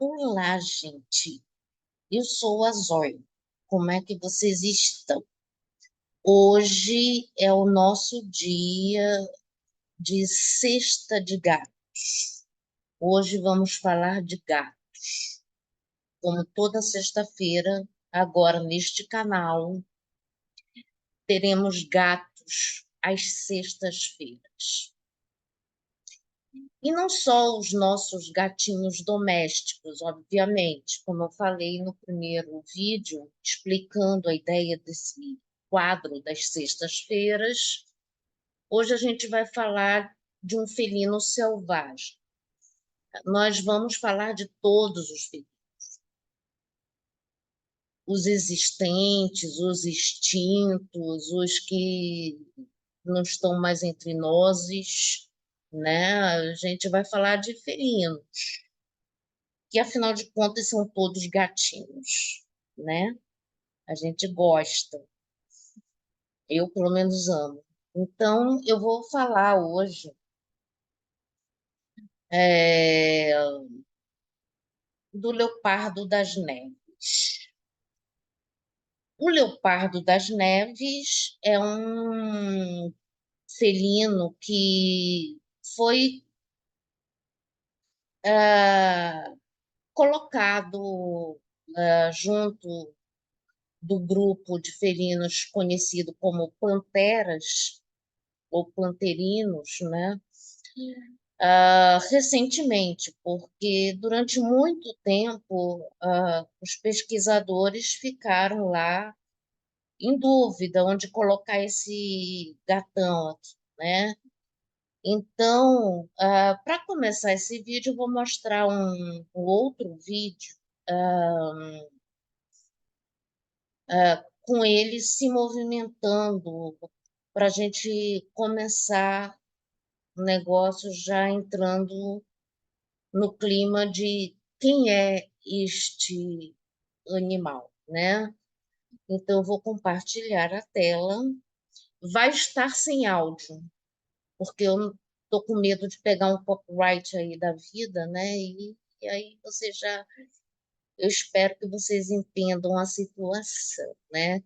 Olá, gente. Eu sou a Zóia. Como é que vocês estão? Hoje é o nosso dia de cesta de gatos. Hoje vamos falar de gatos. Como toda sexta-feira, agora neste canal, teremos gatos às sextas-feiras. E não só os nossos gatinhos domésticos, obviamente, como eu falei no primeiro vídeo, explicando a ideia desse quadro das sextas-feiras, hoje a gente vai falar de um felino selvagem. Nós vamos falar de todos os felinos, os existentes, os extintos, os que não estão mais entre nós, né? A gente vai falar de felinos que afinal de contas são todos gatinhos, né? A gente gosta, eu pelo menos amo. Então, eu vou falar hoje é, do leopardo das neves. O leopardo das neves é um felino que foi ah, colocado junto do grupo de felinos conhecido como panteras, ou planterinos, né? Recentemente, porque durante muito tempo os pesquisadores ficaram lá em dúvida onde colocar esse gatão aqui, né? Então, para começar esse vídeo, eu vou mostrar um outro vídeo com ele se movimentando para a gente começar o negócio já entrando no clima de quem é este animal, né? Então, eu vou compartilhar a tela. Vai estar sem áudio, porque eu estou com medo de pegar um copyright aí da vida, né? E aí você já. Eu espero que vocês entendam a situação, né?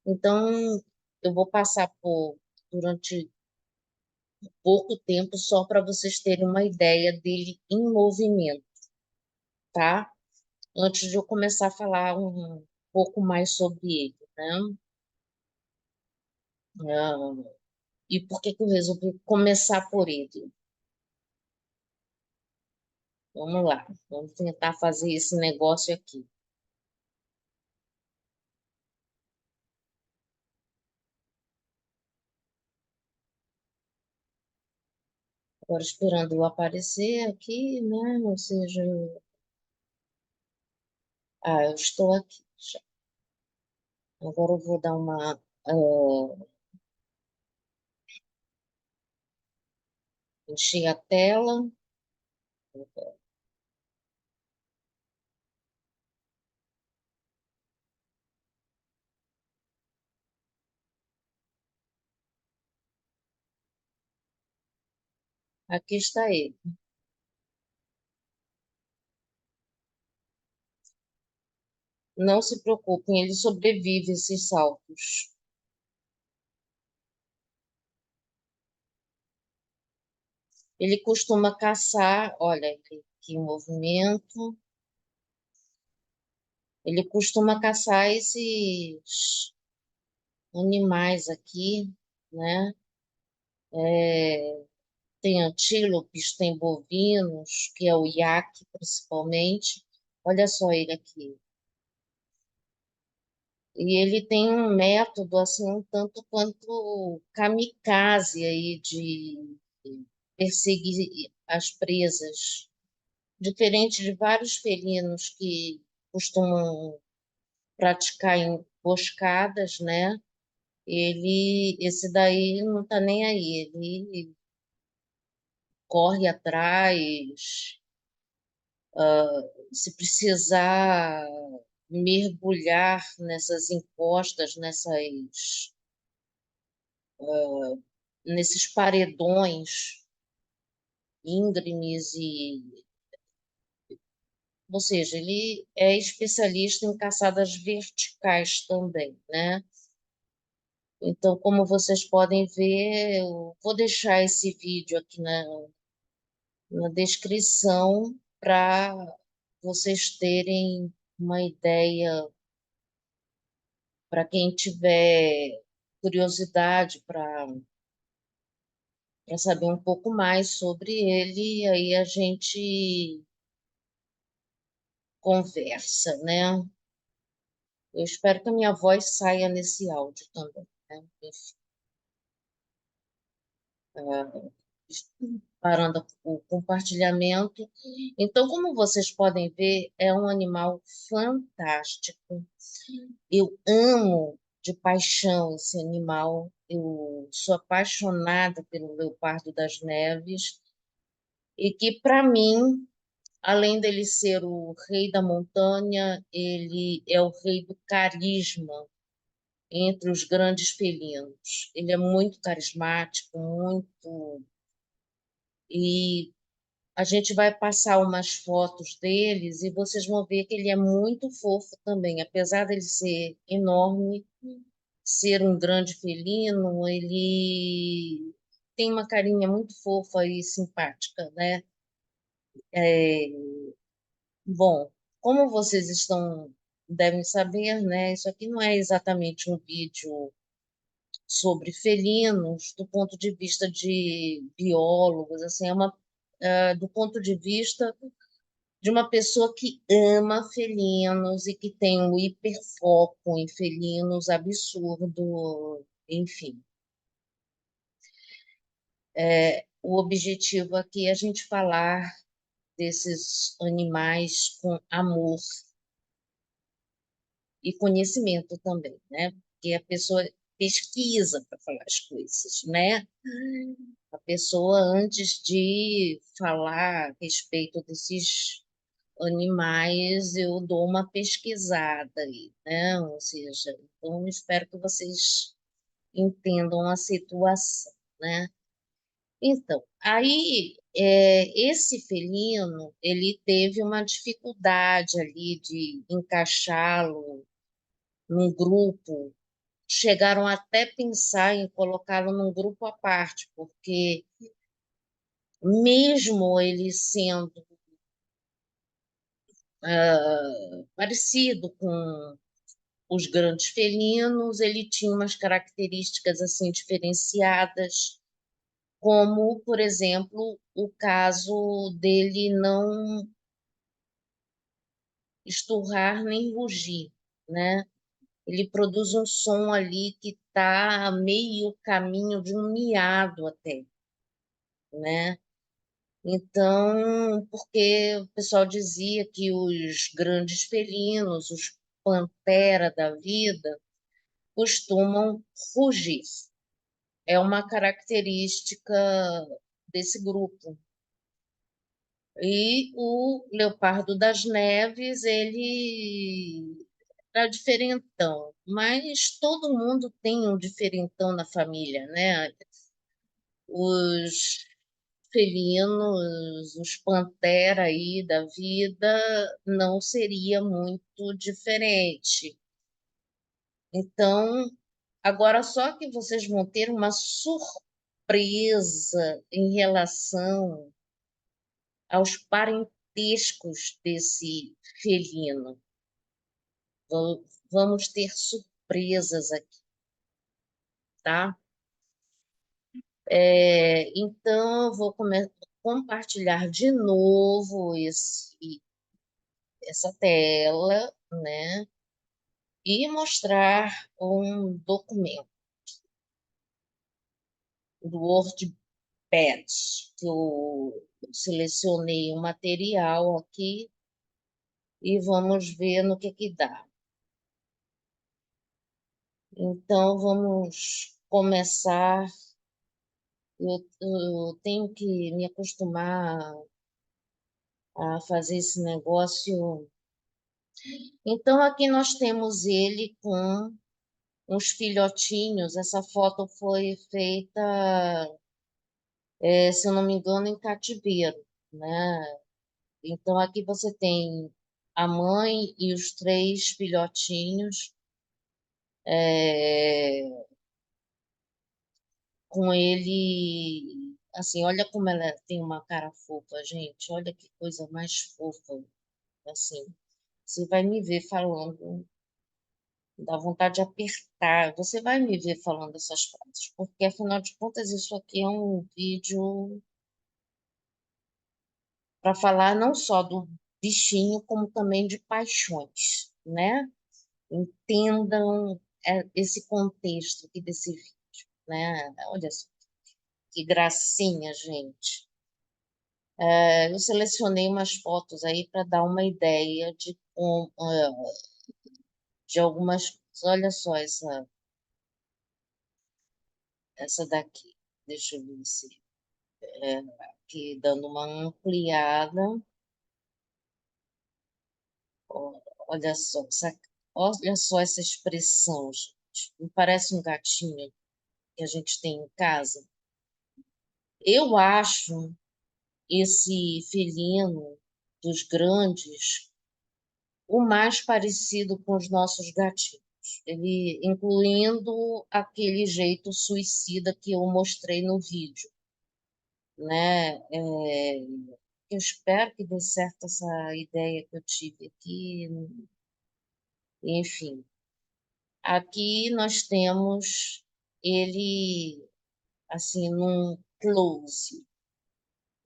Então, eu vou passar por durante pouco tempo só para vocês terem uma ideia dele em movimento, tá? Antes de eu começar a falar um pouco mais sobre ele, né? Ah, e por que que eu resolvi começar por ele? Vamos lá, vamos tentar fazer esse negócio aqui. Agora esperando eu aparecer aqui, né? Ou seja, eu estou aqui já. Agora eu vou dar uma. Encher a tela. Aqui está ele. Não se preocupem, ele sobrevive a esses saltos. Ele costuma caçar, olha que movimento. Ele costuma caçar esses animais aqui, né? É, tem antílopes, tem bovinos, que é o iaque principalmente. Olha só ele aqui. E ele tem um método assim um tanto quanto kamikaze aí de perseguir as presas, diferente de vários felinos que costumam praticar emboscadas, né? Esse daí não tá nem aí, ele corre atrás, se precisar mergulhar nessas encostas, nesses paredões íngremes ou seja, ele é especialista em caçadas verticais também, né? Então, como vocês podem ver, eu vou deixar esse vídeo aqui na descrição para vocês terem uma ideia, para quem tiver curiosidade para saber um pouco mais sobre ele, aí a gente conversa, né? Eu espero que a minha voz saia nesse áudio também, né? Enfim, ah, parando o compartilhamento. Então, como vocês podem ver, é um animal fantástico. Eu amo de paixão esse animal. Eu sou apaixonada pelo leopardo das neves e que, para mim, além dele ser o rei da montanha, ele é o rei do carisma entre os grandes felinos. Ele é muito carismático, muito. E a gente vai passar umas fotos deles e vocês vão ver que ele é muito fofo também. Apesar dele ser enorme, ser um grande felino, ele tem uma carinha muito fofa e simpática, né? É, bom, como vocês devem saber, né? Isso aqui não é exatamente um vídeo sobre felinos do ponto de vista de biólogos, assim, do ponto de vista de uma pessoa que ama felinos e que tem um hiperfoco em felinos absurdo, enfim. O objetivo aqui é a gente falar desses animais com amor e conhecimento também, né? Porque a pessoa pesquisa para falar as coisas, né? A pessoa, antes de falar a respeito desses animais, eu dou uma pesquisada aí, né? Ou seja, então espero que vocês entendam a situação, né? Então, aí esse felino, ele teve uma dificuldade ali de encaixá-lo num grupo. Chegaram até pensar em colocá-lo num grupo à parte, porque mesmo ele sendo parecido com os grandes felinos, ele tinha umas características assim diferenciadas, como, por exemplo, o caso dele não esturrar nem rugir, né? Ele produz um som ali que está a meio caminho de um miado até, né? Então, porque o pessoal dizia que os grandes felinos, os pantera da vida, costumam rugir. É uma característica desse grupo. E o leopardo das neves, ele era diferentão, mas todo mundo tem um diferentão na família, né? Os felinos, os pantera aí da vida, não seria muito diferente. Então, agora só que vocês vão ter uma surpresa em relação aos parentescos desse felino. Vamos ter surpresas aqui, tá? Então, eu vou compartilhar de novo essa tela, né? E mostrar um documento do WordPad, que eu selecionei um material aqui e vamos ver no que dá. Então, vamos começar. Eu tenho que me acostumar a fazer esse negócio. Então, aqui nós temos ele com uns filhotinhos. Essa foto foi feita, se eu não me engano, em cativeiro, né? Então, aqui você tem a mãe e os três filhotinhos, é, com ele. Assim, olha como ela tem uma cara fofa, gente. Olha que coisa mais fofa. Assim, você vai me ver falando, dá vontade de apertar. Você vai me ver falando essas frases, porque afinal de contas, isso aqui é um vídeo para falar não só do bichinho, como também de paixões, né? Entendam esse contexto aqui desse vídeo, né? Olha só que gracinha, gente. Eu selecionei umas fotos aí para dar uma ideia de algumas coisas. Olha só essa daqui. Deixa eu ver se aqui dando uma ampliada. Ó, olha só essa expressão, gente. Não parece um gatinho que a gente tem em casa? Eu acho esse felino dos grandes o mais parecido com os nossos gatinhos. Ele, incluindo aquele jeito suicida que eu mostrei no vídeo, né? Eu espero que dê certo essa ideia que eu tive aqui. Enfim, aqui nós temos ele assim num close,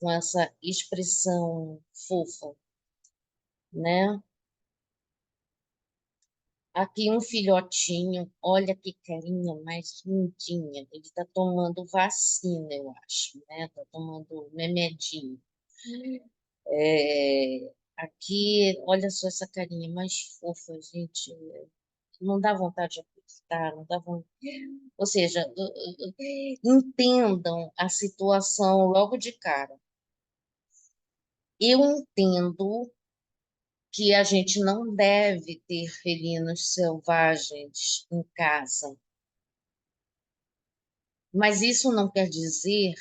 com essa expressão fofa, né? Aqui um filhotinho, olha que carinha mais lindinha. Ele está tomando vacina, eu acho, né? Está tomando remedinho. Aqui, olha só essa carinha mais fofa, gente. Não dá vontade de apertar, não dá vontade. Ou seja, entendam a situação logo de cara. Eu entendo que a gente não deve ter felinos selvagens em casa, mas isso não quer dizer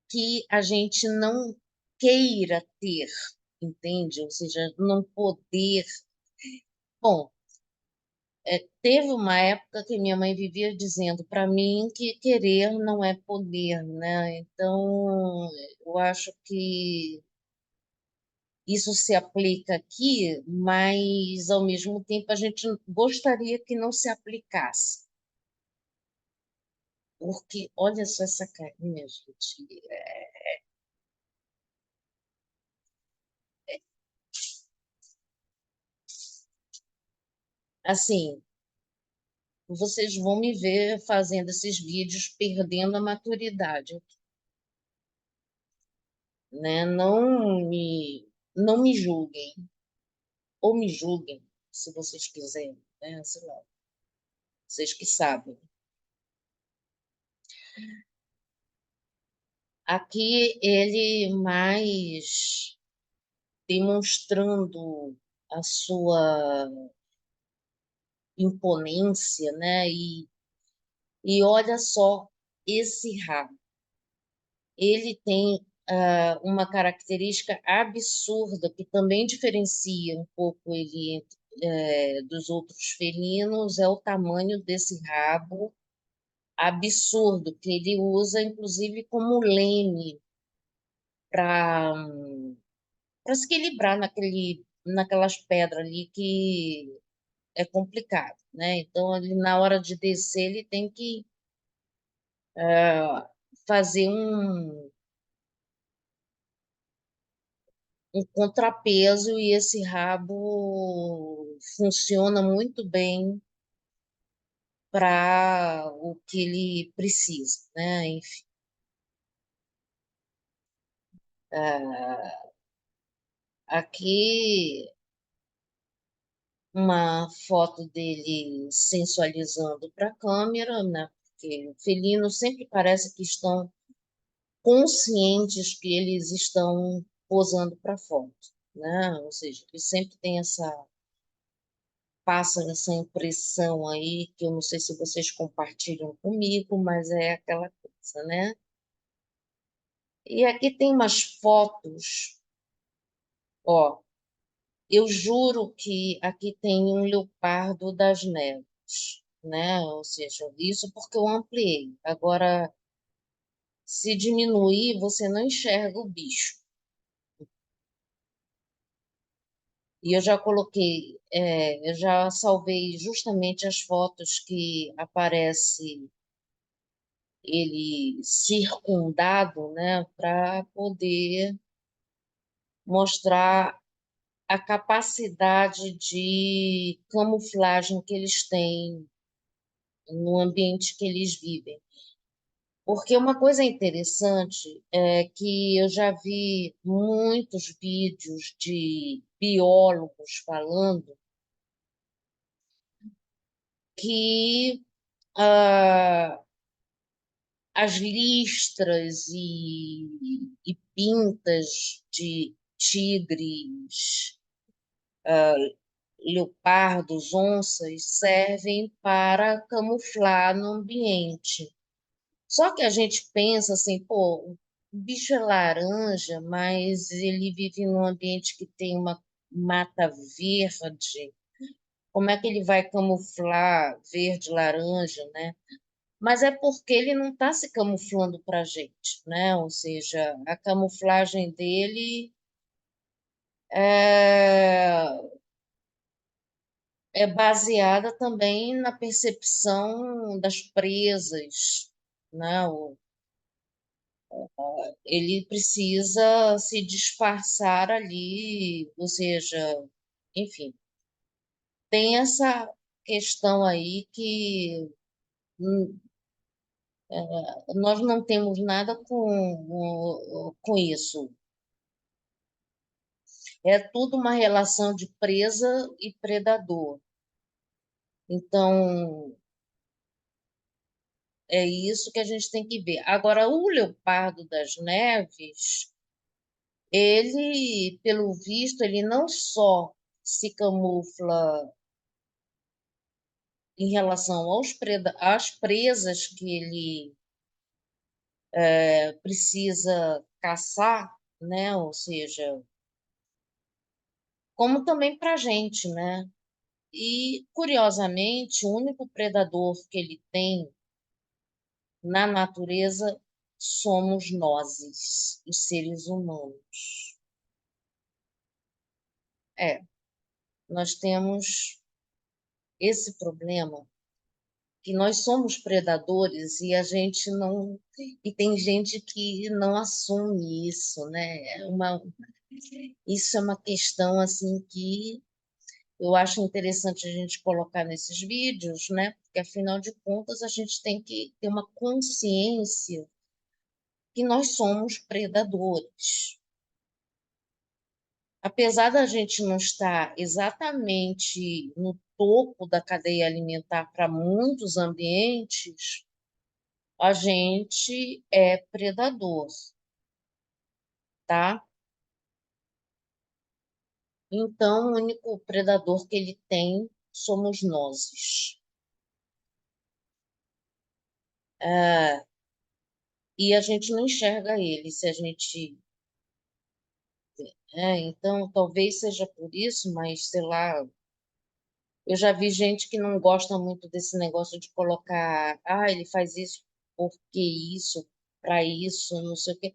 que a gente não queira ter, entende? Ou seja, não poder. Bom, teve uma época que minha mãe vivia dizendo para mim que querer não é poder, né? Então, eu acho que isso se aplica aqui, mas ao mesmo tempo a gente gostaria que não se aplicasse. Porque olha só essa carinha, gente. Assim, vocês vão me ver fazendo esses vídeos perdendo a maturidade, né? Não me julguem, ou me julguem, se vocês quiserem, né? Sei lá, vocês que sabem. Aqui ele mais demonstrando a sua imponência, né? E olha só esse rabo. Ele tem uma característica absurda que também diferencia um pouco ele dos outros felinos, é o tamanho desse rabo absurdo, que ele usa inclusive como leme para se equilibrar naquelas pedras ali que é complicado, né? Então, ele, na hora de descer, ele tem que fazer um contrapeso e esse rabo funciona muito bem para o que ele precisa, né? Enfim, aqui uma foto dele sensualizando para a câmera, né? Porque o felino sempre parece que estão conscientes que eles estão posando para foto, né? Ou seja, ele sempre tem passa essa impressão aí, que eu não sei se vocês compartilham comigo, mas é aquela coisa, né? E aqui tem umas fotos Ó, eu juro que aqui tem um leopardo das neves, né? Ou seja, isso porque eu ampliei. Agora, se diminuir, você não enxerga o bicho. E eu já coloquei, eu já salvei justamente as fotos que aparece ele circundado, né, para poder mostrar a capacidade de camuflagem que eles têm no ambiente que eles vivem. Porque uma coisa interessante é que eu já vi muitos vídeos de biólogos falando que ah, as listras e pintas de tigres, leopardos, onças servem para camuflar no ambiente. Só que a gente pensa assim, pô, o bicho é laranja, mas ele vive num ambiente que tem uma mata verde. Como é que ele vai camuflar verde, laranja, né? Mas é porque ele não está se camuflando para a gente, né? Ou seja, a camuflagem dele é, é baseada também na percepção das presas, né? Ele precisa se disfarçar ali, ou seja, enfim, tem essa questão aí que hum, nós não temos nada com isso. É tudo uma relação de presa e predador. Então, é isso que a gente tem que ver. Agora, o leopardo das neves, ele, pelo visto, ele não só se camufla em relação às presas que ele precisa caçar, né? Ou seja, como também para a gente, né? E, curiosamente, o único predador que ele tem na natureza somos nós, os seres humanos. É, nós temos esse problema que nós somos predadores e a gente não. E tem gente que não assume isso, né? Isso é uma questão assim que eu acho interessante a gente colocar nesses vídeos, né? Porque afinal de contas a gente tem que ter uma consciência que nós somos predadores. Apesar da gente não estar exatamente no topo da cadeia alimentar para muitos ambientes, a gente é predador, tá? Então, o único predador que ele tem somos nós. Ah, e a gente não enxerga ele se a gente. Então, talvez seja por isso, mas sei lá, eu já vi gente que não gosta muito desse negócio de colocar, ele faz isso porque isso, para isso, não sei o quê.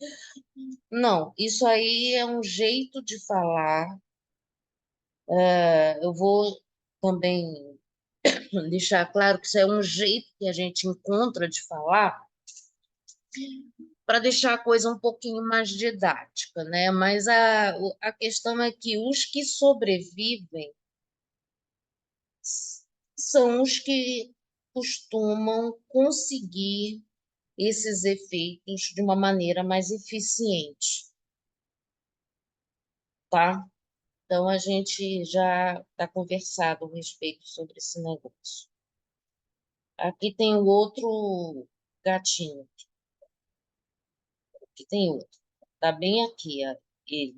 Não, isso aí é um jeito de falar. Eu vou também deixar claro que isso é um jeito que a gente encontra de falar para deixar a coisa um pouquinho mais didática, né? Mas a questão é que os que sobrevivem são os que costumam conseguir esses efeitos de uma maneira mais eficiente, tá? Então a gente já está conversado a respeito sobre esse negócio. Aqui tem o outro gatinho, aqui tem outro. Tá bem aqui, ele.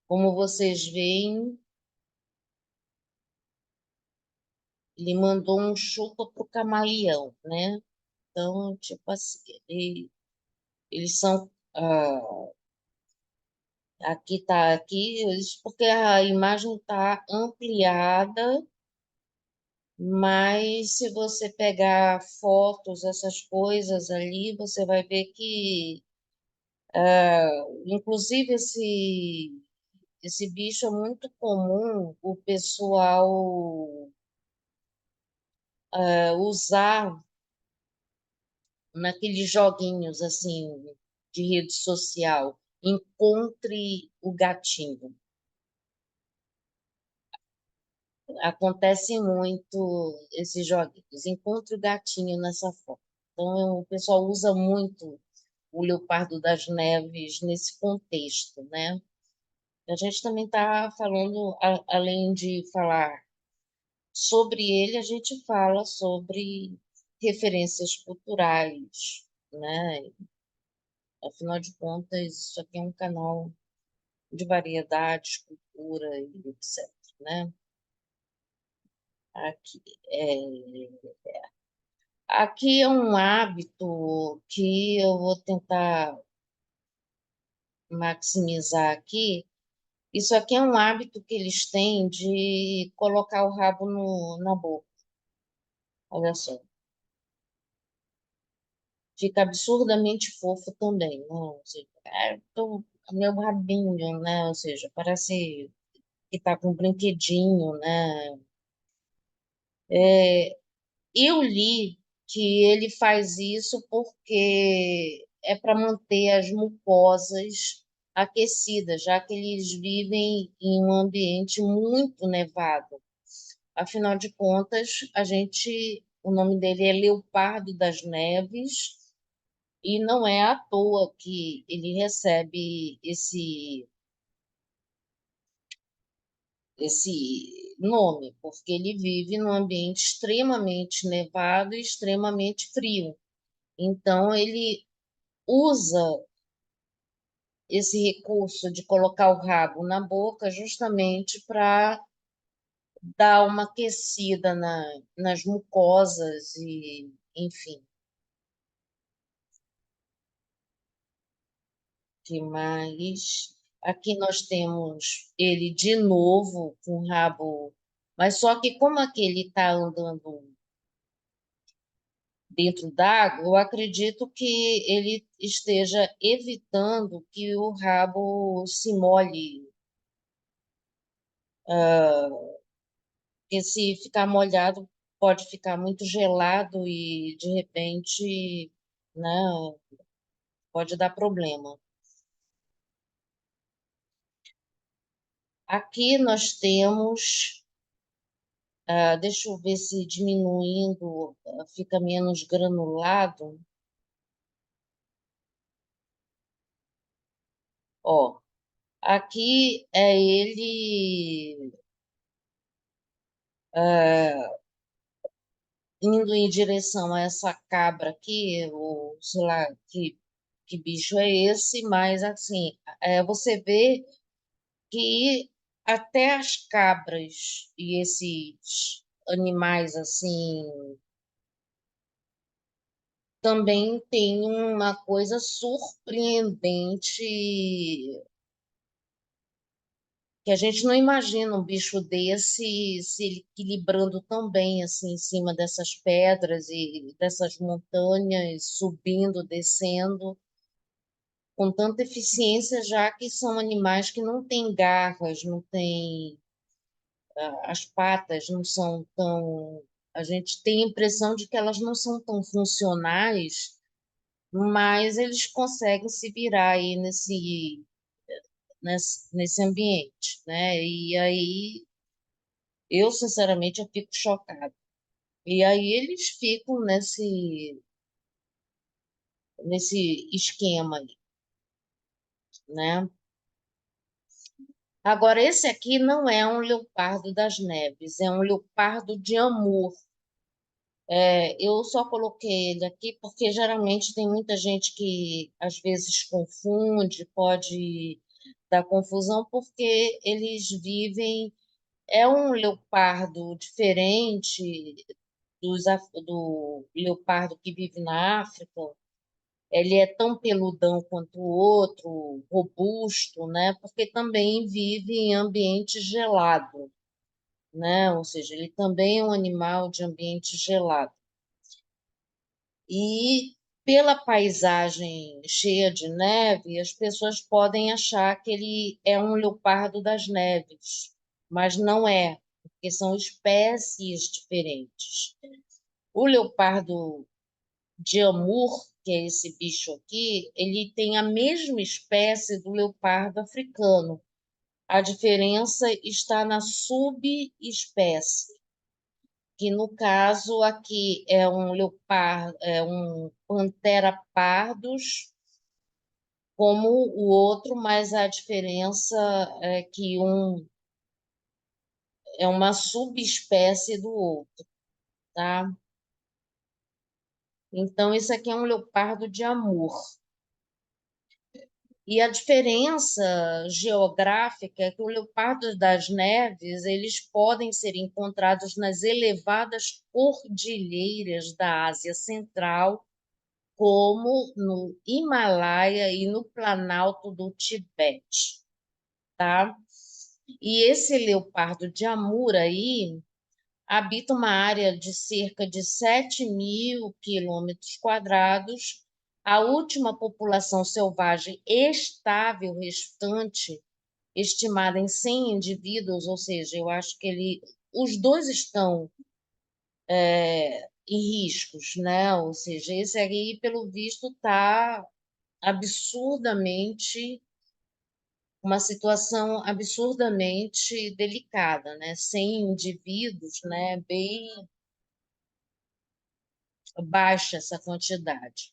Como vocês veem, ele mandou um chupa pro camaleão, né? Então, tipo assim, eles são Aqui tá aqui, porque a imagem está ampliada, mas se você pegar fotos, essas coisas ali, você vai ver que, inclusive, esse bicho é muito comum o pessoal usar naqueles joguinhos assim de rede social. Encontre o gatinho. Acontece muito esses joguinhos. Encontre o gatinho nessa foto. Então, o pessoal usa muito o leopardo das neves nesse contexto, né? A gente também está falando, além de falar sobre ele, a gente fala sobre referências culturais, né? Afinal de contas, isso aqui é um canal de variedades, cultura e etc, né? Aqui aqui é um hábito que eu vou tentar maximizar aqui. Isso aqui é um hábito que eles têm de colocar o rabo na boca. Olha só. Fica absurdamente fofo também, né? Ou seja, meu rabinho, né? Ou seja, parece que tá com um brinquedinho, né? Eu li que ele faz isso porque é para manter as mucosas aquecidas, já que eles vivem em um ambiente muito nevado. Afinal de contas, o nome dele é Leopardo das Neves, e não é à toa que ele recebe esse nome, porque ele vive num ambiente extremamente nevado e extremamente frio. Então, ele usa esse recurso de colocar o rabo na boca justamente para dar uma aquecida nas mucosas e, enfim, que mais? Aqui nós temos ele de novo com o rabo, mas só que como aquele está andando dentro d'água, eu acredito que ele esteja evitando que o rabo se molhe, porque se ficar molhado pode ficar muito gelado e de repente, né, pode dar problema. Aqui nós temos, deixa eu ver se diminuindo fica menos granulado. Ó, aqui é ele indo em direção a essa cabra aqui, ou sei lá que bicho é esse, mas assim, você vê que até as cabras e esses animais assim também têm uma coisa surpreendente que a gente não imagina um bicho desse se equilibrando tão bem assim em cima dessas pedras e dessas montanhas, subindo, descendo, com tanta eficiência, já que são animais que não têm garras, não têm, as patas não são tão. A gente tem a impressão de que elas não são tão funcionais, mas eles conseguem se virar aí nesse ambiente, né? E aí eu, sinceramente, eu fico chocada. E aí eles ficam nesse esquema aí, né? Agora, esse aqui não é um leopardo das neves, é um leopardo de amor. Eu só coloquei ele aqui porque geralmente tem muita gente que às vezes confunde, pode dar confusão, porque eles vivem. É um leopardo diferente do leopardo que vive na África. Ele é tão peludão quanto o outro, robusto, robusto, né? Porque também vive em ambiente gelado, né? Ou seja, ele também é um animal de ambiente gelado. E pela paisagem cheia de neve, as pessoas podem achar que ele é um leopardo das neves, mas não é, porque são espécies diferentes. O leopardo de Amur, que é esse bicho aqui, ele tem a mesma espécie do leopardo africano. A diferença está na subespécie, que no caso aqui é um leopardo, é um pantera pardus, como o outro, mas a diferença é que um é uma subespécie do outro, tá? Então, esse aqui é um leopardo de Amur. E a diferença geográfica é que o leopardo das neves, eles podem ser encontrados nas elevadas cordilheiras da Ásia Central, como no Himalaia e no Planalto do Tibete, tá? E esse leopardo de Amur aí habita uma área de cerca de 7.000 quilômetros quadrados. A última população selvagem estável restante, estimada em 100 indivíduos, ou seja, eu acho que os dois estão em riscos, né? Ou seja, esse aí, pelo visto, está absurdamente, uma situação absurdamente delicada, né? 100 indivíduos, né? Bem baixa essa quantidade.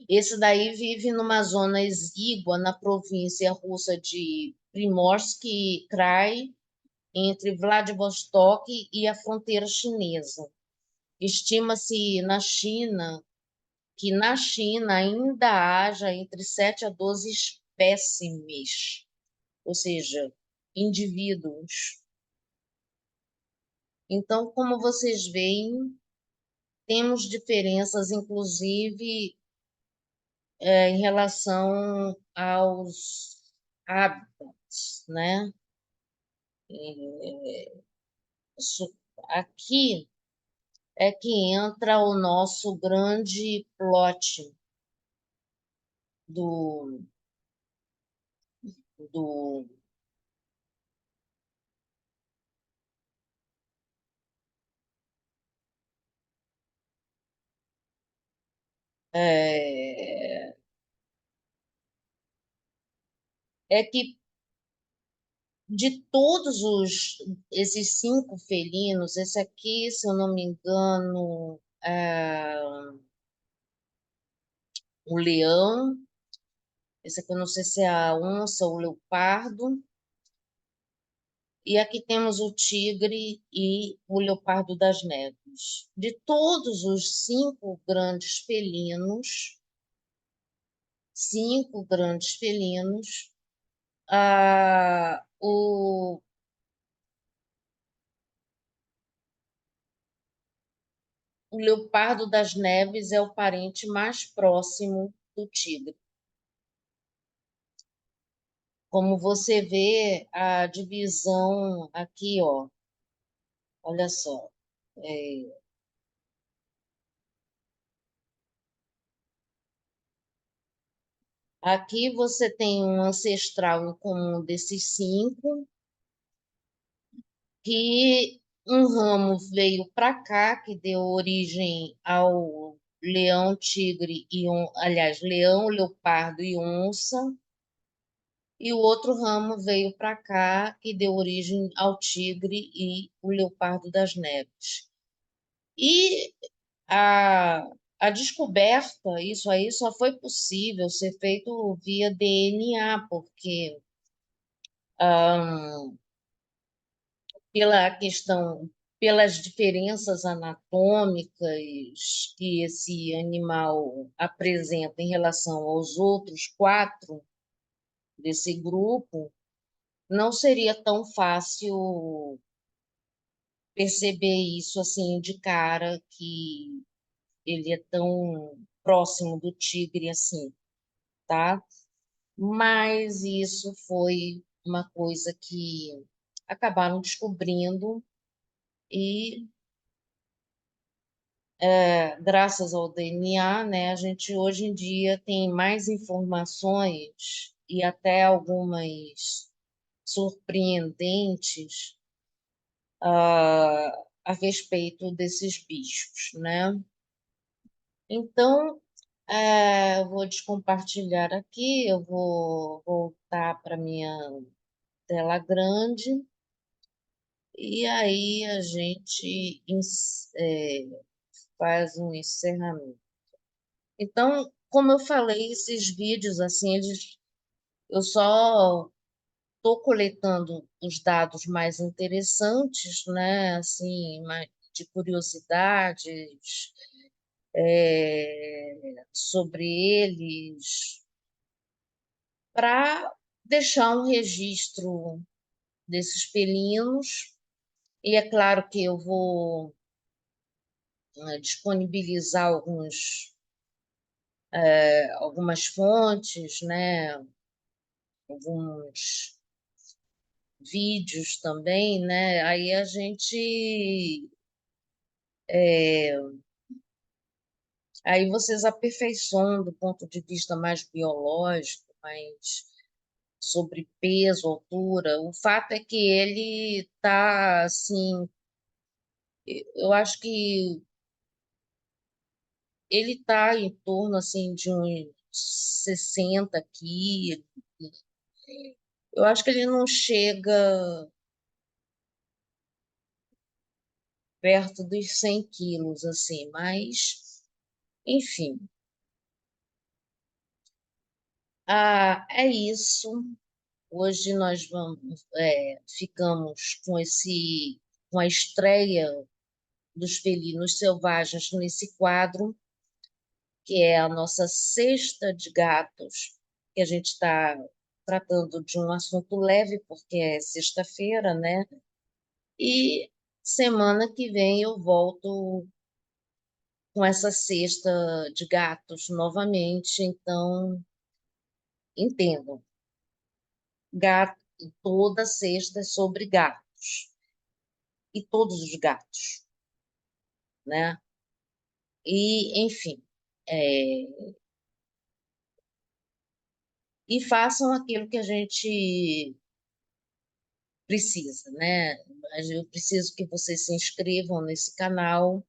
Esse daí vive numa zona exígua na província russa de Primorsky Krai, entre Vladivostok e a fronteira chinesa. Estima-se que na China ainda haja entre 7 a 12 espécimes, ou seja, indivíduos. Então, como vocês veem, temos diferenças, inclusive, em relação aos hábitats, né? Isso aqui é que entra o nosso grande plot do, do é, é que de todos esses cinco felinos, esse aqui, se eu não me engano, é o leão, esse aqui eu não sei se é a onça ou o leopardo, e aqui temos o tigre e o leopardo das neves. De todos os cinco grandes felinos, o leopardo das neves é o parente mais próximo do tigre. Como você vê a divisão aqui, ó, olha só. É, aqui você tem um ancestral em comum desses cinco, que um ramo veio para cá, que deu origem ao leão, tigre aliás, leão, leopardo e onça, e o outro ramo veio para cá, que deu origem ao tigre e o leopardo das neves. E a, a descoberta, isso aí só foi possível ser feito via DNA, porque pela questão, pelas diferenças anatômicas que esse animal apresenta em relação aos outros quatro desse grupo, não seria tão fácil perceber isso assim de cara, que ele é tão próximo do tigre assim, tá? mas isso foi uma coisa que acabaram descobrindo e, graças ao DNA, né, a gente hoje em dia tem mais informações e até algumas surpreendentes a respeito desses bichos, né? Então, eu vou descompartilhar aqui, eu vou voltar para minha tela grande e aí a gente faz um encerramento. Então, como eu falei, esses vídeos, assim, eu só estou coletando os dados mais interessantes, né, assim, de curiosidades, sobre eles, para deixar um registro desses felinos. E é claro que eu vou, disponibilizar algumas fontes, né? Alguns vídeos também, né? Aí a gente, aí vocês aperfeiçoam do ponto de vista mais biológico, mais sobre peso, altura. O fato é que ele está assim, eu acho que ele está em torno assim de uns 60 quilos. Eu acho que ele não chega perto dos 100 quilos, assim, mas, enfim. É isso. Hoje nós ficamos com a estreia dos felinos selvagens nesse quadro, que é a nossa cesta de gatos, que a gente está tratando de um assunto leve, porque é sexta-feira, né? E semana que vem eu volto com essa cesta de gatos novamente, então entendo. Gato, toda cesta é sobre gatos, e todos os gatos, né? E, enfim, e façam aquilo que a gente precisa, né? Mas eu preciso que vocês se inscrevam nesse canal,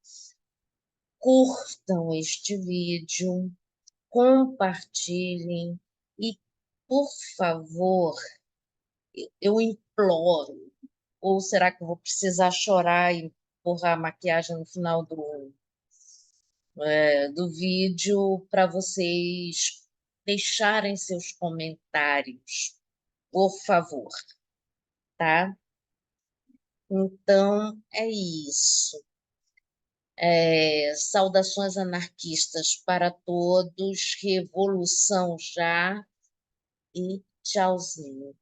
curtam este vídeo, compartilhem e, por favor, eu imploro, ou será que eu vou precisar chorar e borrar a maquiagem no final do vídeo para vocês deixarem seus comentários, por favor, tá? Então, é isso. Saudações anarquistas para todos, revolução já e tchauzinho.